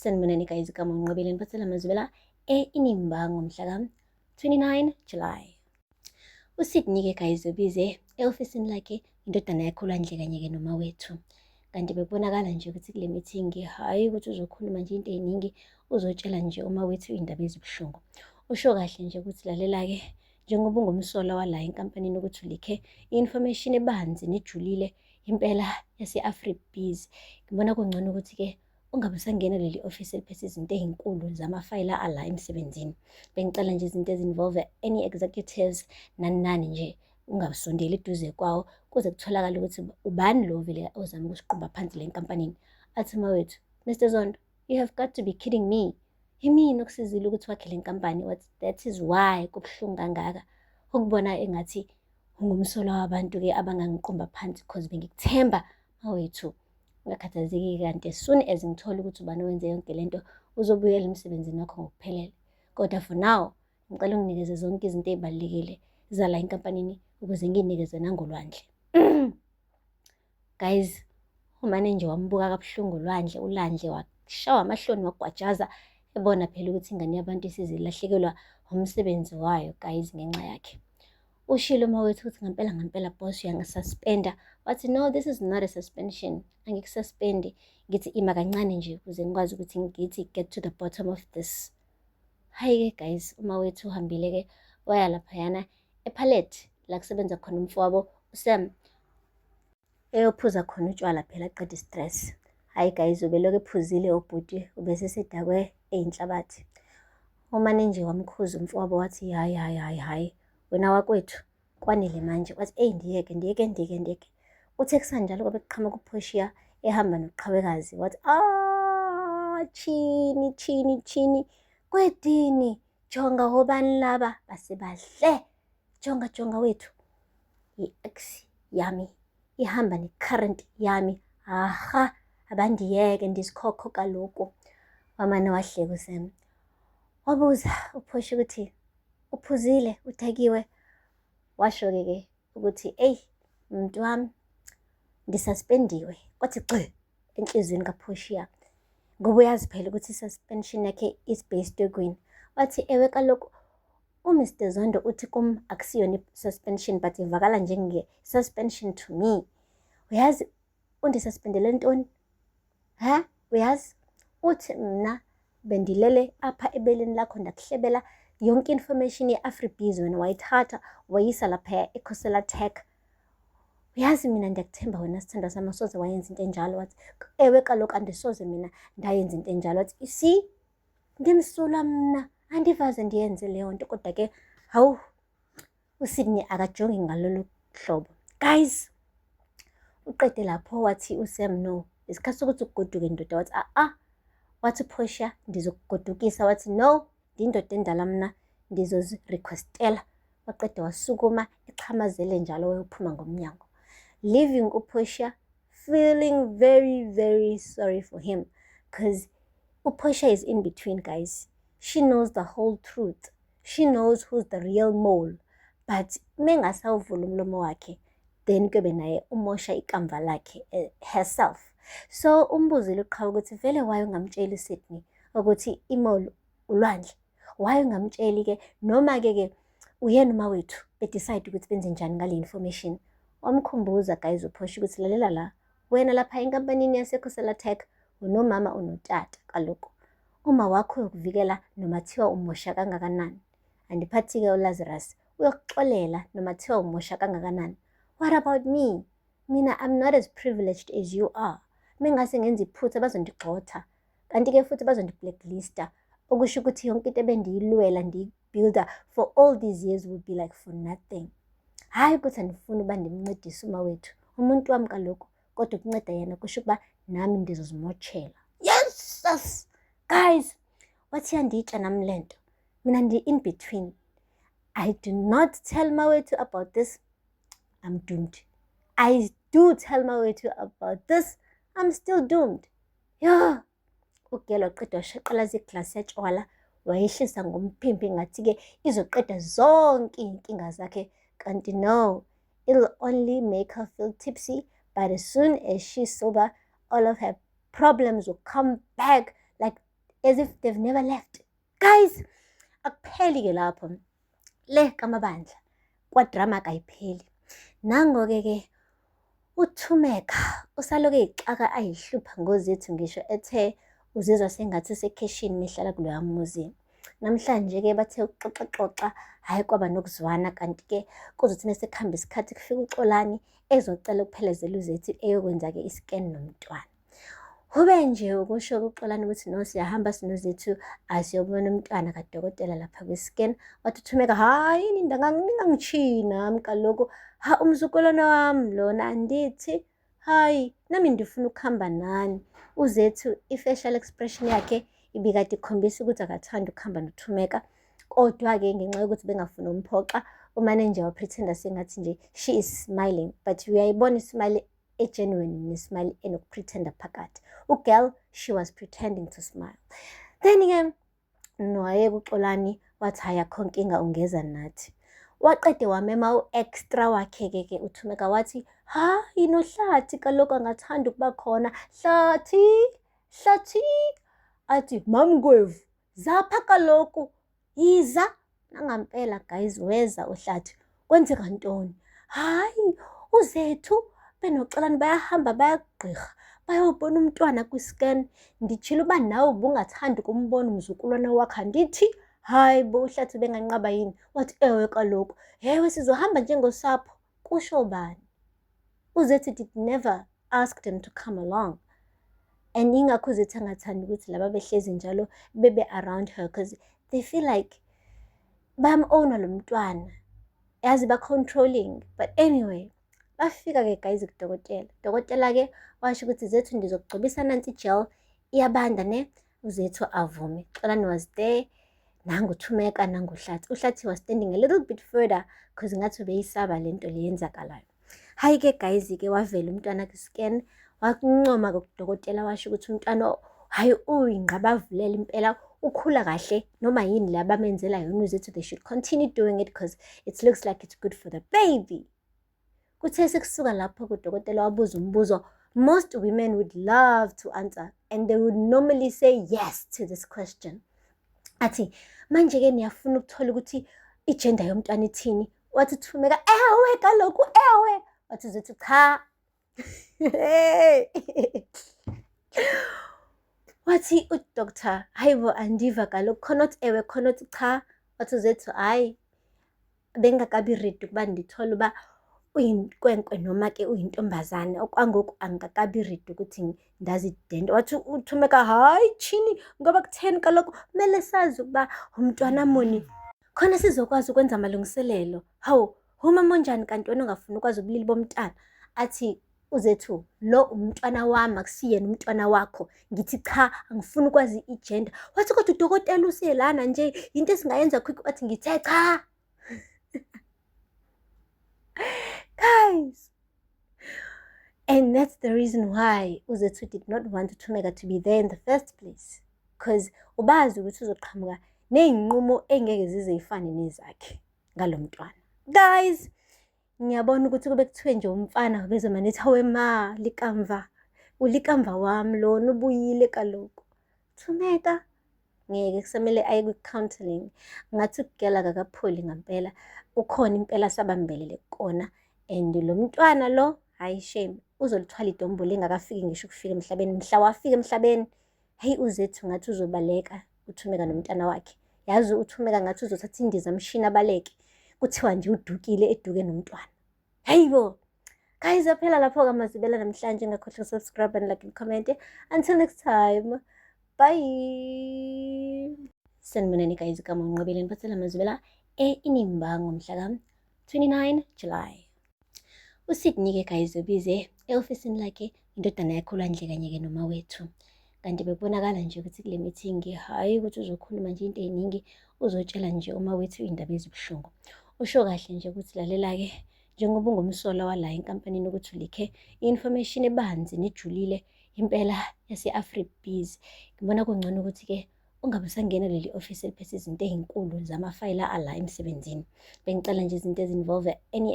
Sanibonani guys, igama unqobile ngiphathela amazwi la inimbango ngomhla ka-29 July. uSydney-ke guys ubize e-ofisini lakhe indodana yakhe uLwandle kanye-ke noma wethu. Kanti bekubonakala nje ukuthi kule meeting hhayi ukuthi uzokhuluma nje into ey'ningi, uzotshela nje uma wethu iy'ndaba ezibuhlungu. Usho kahle nje ukuthi lalela-ke, njengoba ungumsola wala enkampanini ukuthi ulikhe i-information ebanzi nejulile impela yase-Afribees, ngibona kungcono ukuthi-ke ungabe usangena kuleli ofisi eliphethe izinto ey'nkulu zamafayila ala emsebenzini. Bengicela nje izinto ezi-involve any executives nani nje ungabusondeli eduze kwawo kuze kutholakale ukuthi ubani lo vele ozama ukusiqumba phansi le nkampanini. Athi mawethu, Mr. Zondo, you have got to be kidding me. Yimini okusizile ukuthi wakhe le nkampani. That is why kubuhlungu kangaka ukubona engathi ungumsola wabantu-ke abangangiqumba phansi because bengikuthemba mawethu. Ungakhathazeki kanti as soon as ngithola ukuthi ubani wenze yonke lento uzobuyela emsebenzini wakho ngokuphelele. Kodwa for now ngicela unginikeze zonke izinto ey'balulekile zala enkampanini ukuze nginikeze nangoLwandle. Guys, umane nje wambuka kabuhlungu uLwandle washawa amahloni wagwajaza ebona phela ukuthi ingane yabantu isizilahlekelwa umsebenzi wayo guys ngenxa yakhe. Ushilo mawethu ukuthi ngampela boss uyangisuspenda. Wathi no, this is not a suspension. Angikususpendi. Ngithi ima kancane nje ukuze ngikwazi ukuthi ngithi get to the bottom of this. Hayi-ke guys, umawethu uhambile-ke waya laphayana ePalette la kusebenza khona umfowabo uSam, eyophuza khona utshwala phela aqeda istress. Hayi guys, ubelokhu ephuzile ubhuti ubesesedakwe eyinhlabathi. Umane nje wamkhuza umfowabo wathi hayi wena wakwethu kwanele manje. Wathi ndiyeke. Uthe kusanjalo kwabe kuqhamuka uPortia ehamba noqhawekazi. Wathi chini kwedini, jonga obani laba basebahle, jonga wethu, i-ex yami ihamba ne-current yami. Aha, abandiyeke ndisikhokho kaloku. Wamane wahleka uSam, wabuza uPortia ukuthi uphuzile, udakiwe. Washo-ke ukuthi muntu wami ndisuspendiwe. Kwathi gxi enhlizweni kaPortia ngoba uyazi phela ukuthi i-suspension yakhe is based ekweni. Wathi ewe kaloku uMr. Zondo uthi kum akusiyona i-suspension but ivakala njenge-suspension to me. Uyazi undisuspendele ntoni? Uyazi uthi mna bendilele apha ebeleni lakho ndakuhlebela yonke information ye-Afribees wena wayithatha wayisa laphaya eKhosela Tech. Uyazi mina ndiyakuthemba wena sithandwa sami asoze wayenza into enjalo. Wathi ewe kaloku andisoze mina ndayenza into enjalo. Wathi you see, ngimsulwa mna andivaze ndiyenze leyo nto. Kodwa-ke hawu, uSydney akajongi ngalolu hlobo. Guys, uqede lapho wathi uSam no, isikhathi sokuthi ukugoduke ndoda. Wathi wathi Portia ndizokugodukisa. Wathi no, ndindoda endala mna ndizozirequestela. Waqeda wasukuma echamazele njalo wayophuma ngomnyango, leaving uPortia feeling very sorry for him because uPortia is in between guys. She knows the whole truth. She knows who's the real mole. But mengasawuvula umlomo wakhe then kube naye umosha ikamva lakhe herself. So umbuzile uqhawe ukuthi vele waye ungamtsheli Sydney ukuthi imole uLwandle. Waye ungamtsheli-ke noma-ke uyena uma wethu bedecide ukuthi benze njani ngale information. Wamkhumbuza guys uPortia ukuthi lalela la, wena lapha enkampanini yaseKhosela Tech unomama unotata kaloku. Uma wakho uyokuvikela noma thiwa umosha kangakanani. Andiphathi-ke uLazarus uyokuxolela noma thiwa umosha kangakanani. What about me? Mina I'm not as privileged as you are. Mengase ngenza iphutha bazondigxotha. Kanti-ke futhi bazondiblacklista. Okusho ukuthi yonke into ebendiyilwela ndiyibuilda for all these years would be like for nothing. Hayi ukuthi andifuni uba ndimncedise uma wethu. Umuntu wami kaloku kodwa ukunceda yena kusho ukuba nami ndizozimoshela. Yes! Guys, wathi yanditsha nami lento. Mina in between. I do not tell mawethu about this, I'm doomed. I do tell mawethu about this, I'm still doomed. Yeah. Ugelo qeda washaqalaza iglasi yatshwala wayehlisa ngomphimbi ngathi-ke izoqeda zonke iy'nkinga zakhe. Kanti no, it'll only make her feel tipsy, but as soon as she's sober all of her problems will come back like as if they've never left. Guys, akupheli-ke lapho le kaMabandla kwadrama kayipheli. Nangoke-ke uThumeka usaloke eyixaka ayihlupha ngozethu ngisho ethe uzizwa sengathi usekheshini mehlala kuloya muzi. Namhlanje-ke bathe ukuxoxaxoxa hhayi kwaba nokuzwana, kanti-ke kuzothi mesekuhamba isikhathi kufika uXolani ezocela ukuphelezela uZethu eyokwenza-ke iscan nomntwana. Kube nje ukusho uXolani ukuthi no, siyahamba sinoZethu asiyobona umntwana kadokotela lapha kwi-scan. Wathi uThumeka, hhayi ningangitshiyi nami kaloku, umzukulwana wami lona andithi, hhayi nami ndifuna ukuhamba nani. uZethu i-facial expression yakhe ibikade ikhombisa ukuthi akathandi ukuhamba noThumeka, kodwa-ke ngenxa yokuthi bengafuna umphoxa, umanenja wapretenda sengathi nje she is smiling, but uyayibona ismile genuine nesmile enokupretenda phakathi. Girl, she was pretending to smile. Then-ke noyeke uXolani wathi hhayi akho nkinga ungeza nathi. Waqede wamema u-extra wakhe-ke uThumeka wathi, hhayi noHlathi kaloku angathanda ukuba khona. Hlathi athi, Mamgwevu zapha kaloku, yiza. Nangampela guys, weza uHlathi. Kwenzeka ntoni? Hhayi uZethu benoXolani bayahamba bayagqirha bayobona umntwana kwi-scan. Nditshilo uba nawe ubungathandi ukumbona umzukulwana wakho andithi? Hhayi bo, uHlathi benganqaba yini? Wathi ewe kaloku, ewe sizohamba njengosapho. Kusho bani? uZethu did never ask them to come along. And ingakho uZethu angathandi ukuthi laba behlezi njalo bebe around her, because they feel like bayam-owna lo mntwana, yazi ba-controlling. But anyway, bafika-ke guys kudokotela. Dokotela-ke washo ukuthi Zethu ndizokugcobisa nansi ijel iyabanda ne. uZethu avume. Xolani was there, nangu uThumeka nangu uHlathi. uHlathi was standing a little bit further because ngathi ubeyisaba lento leyenzakalayo. Hayi-ke guys-ke wavela umntwana kwi-scan, wakuncoma kudokotela washo ukuthi umntwana hhayi uyingqabavulela impela, ukhula kahle, noma yini la bamenzela yona uZethu, they should continue doing it because it looks like it's good for the baby. Kuthe sekusuka lapho kudokotela wabuza umbuzo most women would love to answer, and they would normally say yes to this question. Athi manje-ke niyafuna ukuthola ukuthi igender yomntwana ithini? Wathi uThumeka, ewe kaloku ewe. Wathi uZethu cha. Wathi uDoctor, hayi bo andiva kaloku, khona uthi ewe khona uthi cha. Wathi uZethu hhayi bengakabi ready ukuba ndithole uba uyinkwenkwe noma-ke uyintombazane, okwangoku angikakabi ready ukuthi ndazi idende. Wathi uThumeka, hhayi chini ngoba kutheni kaloku kumele sazi ukuba umntwana muni khona sizokwazi ukwenza amalungiselelo. Hawu umama onjani kanti wena ungafuni ukwazi ubulili bomntana? Athi uZethu, lo umntwana wami akusiyena umntwana wakho. Ngithi cha angifuni ukwazi igender. Wathi kodwa udokotela uselana nje into esingayenza quick. Wathi ngithe cha. Guys, and that's the reason why uZethu did not want uThumeka to be there in the first place, because ubazi ukuthi uzoqhamuka ney'nqumo engeke zize yifane nezakhe ngalo mntwana. Guys, ngiyabona ukuthi kube kuthiwe nje umfana bezoma nithi hawe ma likamva, ulikamva wami lona ubuyile kaloku. Thumeka ngeke kusamele aye kwi-counseling. Ngathi ukugela kakapholi ngampela, ukhona impela sabambelele kona. And lo mntwana lo, hayi shame, uzolithwala idombo lengakafiki ngisho ukufika emhlabeni. Mhla wafika emhlabeni, hey uZethu ngathi uzobaleka uThumeka nomntwana wakhe. Yazi uThumeka ngathi uzothatha indizamshini abaleke, kuthiwa nje udukile eduke nomntwana. Hey bo guys, aphela lapho kamazibela namhlanje. Ngakhohlwa subscribe and like and comment. Until next time, bye. Sanibonani guys, kama unqobile niphathela amazibela inimbango mhla 29 July. uSydney-ke guys ubize e-ofisini lakhe indodana yakhe uLwandle kanye-ke noma wethu. Kanti bekubonakala nje ukuthi kule meeting hhayi ukuthi uzokhuluma nje into eningi, uzotshela nje uma wethu iy'ndaba ezibuhlungu. Usho kahle nje ukuthi lalela-ke, njengoba ungumsola wala enkampanini ukuthi ulikhe i-information ebanzi nejulile impela yase-Afribees, ngibona kungcono ukuthi-ke ungabe usangena kuleli ofisi eliphethe izinto ey'nkulu zamafayila ala emsebenzini. Bengicela nje izinto ezinvolve any